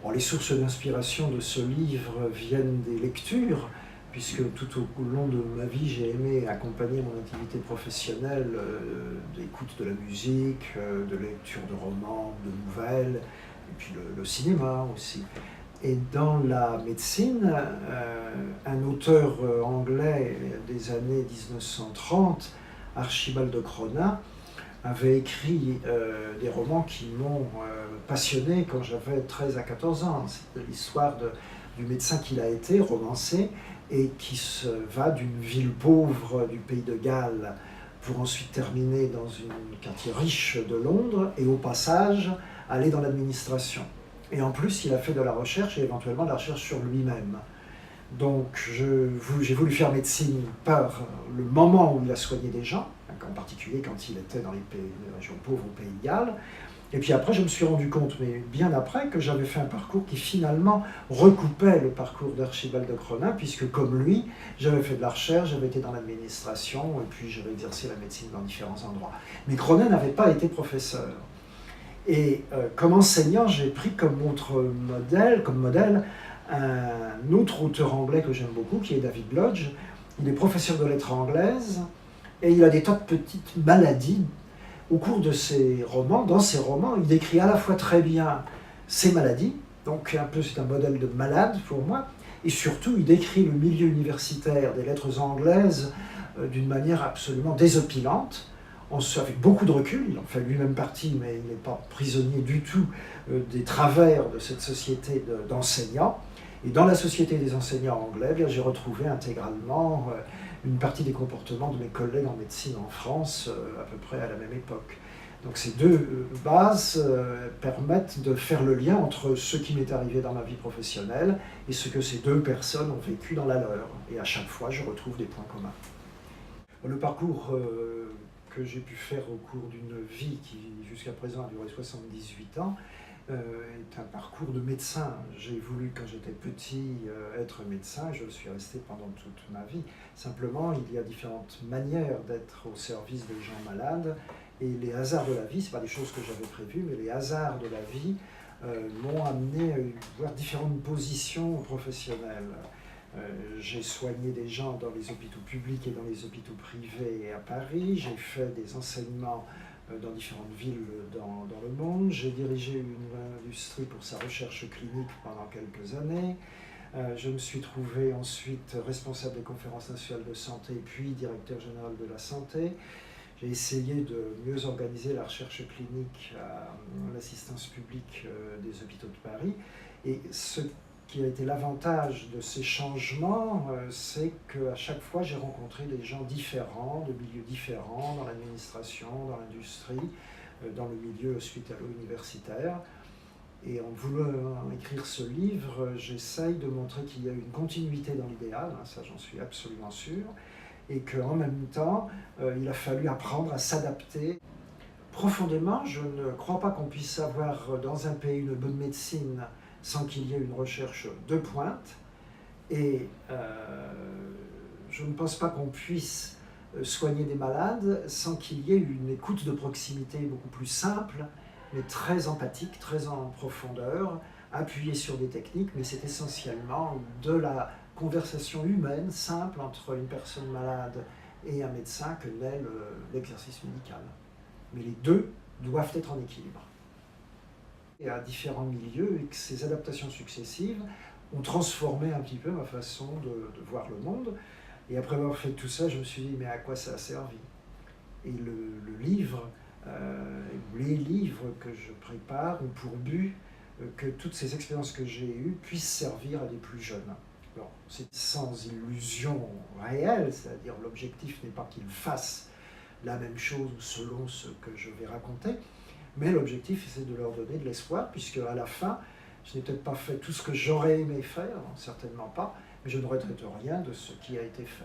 Bon, les sources d'inspiration de ce livre viennent des lectures, puisque tout au long de ma vie, j'ai aimé accompagner mon activité professionnelle d'écoute de la musique, de lecture de romans, de nouvelles, et puis le cinéma aussi. Et dans la médecine, un auteur anglais des années 1930, Archibald de Crona, avait écrit des romans qui m'ont passionné quand j'avais 13 à 14 ans. C'est l'histoire du médecin qu'il a été, romancé, et qui se va d'une ville pauvre du pays de Galles pour ensuite terminer dans un quartier riche de Londres et au passage aller dans l'administration. Et en plus, il a fait de la recherche et éventuellement de la recherche sur lui-même. Donc j'ai voulu faire médecine par le moment où il a soigné des gens, en particulier quand il était dans les régions pauvres au pays de Galles. Et puis après, je me suis rendu compte, mais bien après, que j'avais fait un parcours qui finalement recoupait le parcours d'Archibald de Crona, puisque comme lui, j'avais fait de la recherche, j'avais été dans l'administration, et puis j'avais exercé la médecine dans différents endroits. Mais Crona n'avait pas été professeur. Et comme enseignant, j'ai pris comme modèle, un autre auteur anglais que j'aime beaucoup, qui est David Lodge. Il est professeur de lettres anglaises, et il a des tas de petites maladies. Au cours de ses romans, dans ses romans, il décrit à la fois très bien ses maladies, donc un peu c'est un modèle de malade pour moi, et surtout il décrit le milieu universitaire des lettres anglaises d'une manière absolument désopilante, avec beaucoup de recul. Il en fait lui-même partie, mais il n'est pas prisonnier du tout des travers de cette société d'enseignants. Et dans la société des enseignants anglais, j'ai retrouvé intégralement une partie des comportements de mes collègues en médecine en France, à peu près à la même époque. Donc ces deux bases permettent de faire le lien entre ce qui m'est arrivé dans ma vie professionnelle et ce que ces deux personnes ont vécu dans la leur. Et à chaque fois, je retrouve des points communs. Le parcours que j'ai pu faire au cours d'une vie qui, jusqu'à présent, a duré 78 ans, est un parcours de médecin. J'ai voulu, quand j'étais petit, être médecin, et je le suis resté pendant toute ma vie. Simplement, il y a différentes manières d'être au service des gens malades, et les hasards de la vie, ce pas des choses que j'avais prévues, mais les hasards de la vie m'ont amené à voir différentes positions professionnelles. J'ai soigné des gens dans les hôpitaux publics et dans les hôpitaux privés à Paris, j'ai fait des enseignements dans différentes villes dans le monde. J'ai dirigé une industrie pour sa recherche clinique pendant quelques années. Je me suis trouvé ensuite responsable des conférences nationales de santé, puis directeur général de la santé. J'ai essayé de mieux organiser la recherche clinique à l'assistance publique des hôpitaux de Paris. Et ce qui a été l'avantage de ces changements, c'est qu'à chaque fois j'ai rencontré des gens différents, de milieux différents, dans l'administration, dans l'industrie, dans le milieu hospitalo-universitaire. Et en voulant écrire ce livre, j'essaye de montrer qu'il y a une continuité dans l'idéal, ça j'en suis absolument sûr, et qu'en même temps, il a fallu apprendre à s'adapter. Profondément, je ne crois pas qu'on puisse avoir dans un pays une bonne médecine sans qu'il y ait une recherche de pointe, et je ne pense pas qu'on puisse soigner des malades sans qu'il y ait une écoute de proximité beaucoup plus simple, mais très empathique, très en profondeur, appuyée sur des techniques, mais c'est essentiellement de la conversation humaine, simple, entre une personne malade et un médecin que naît l'exercice médical. Mais les deux doivent être en équilibre. Et à différents milieux, et que ces adaptations successives ont transformé un petit peu ma façon de voir le monde. Et après avoir fait tout ça, je me suis dit, mais à quoi ça a servi? Et le livre, les livres que je prépare ont pour but que toutes ces expériences que j'ai eues puissent servir à des plus jeunes. Bon, c'est sans illusion réelle, c'est-à-dire l'objectif n'est pas qu'ils fassent la même chose selon ce que je vais raconter, mais l'objectif c'est de leur donner de l'espoir, puisque à la fin, je n'ai peut-être pas fait tout ce que j'aurais aimé faire, certainement pas, mais je ne regrette rien de ce qui a été fait.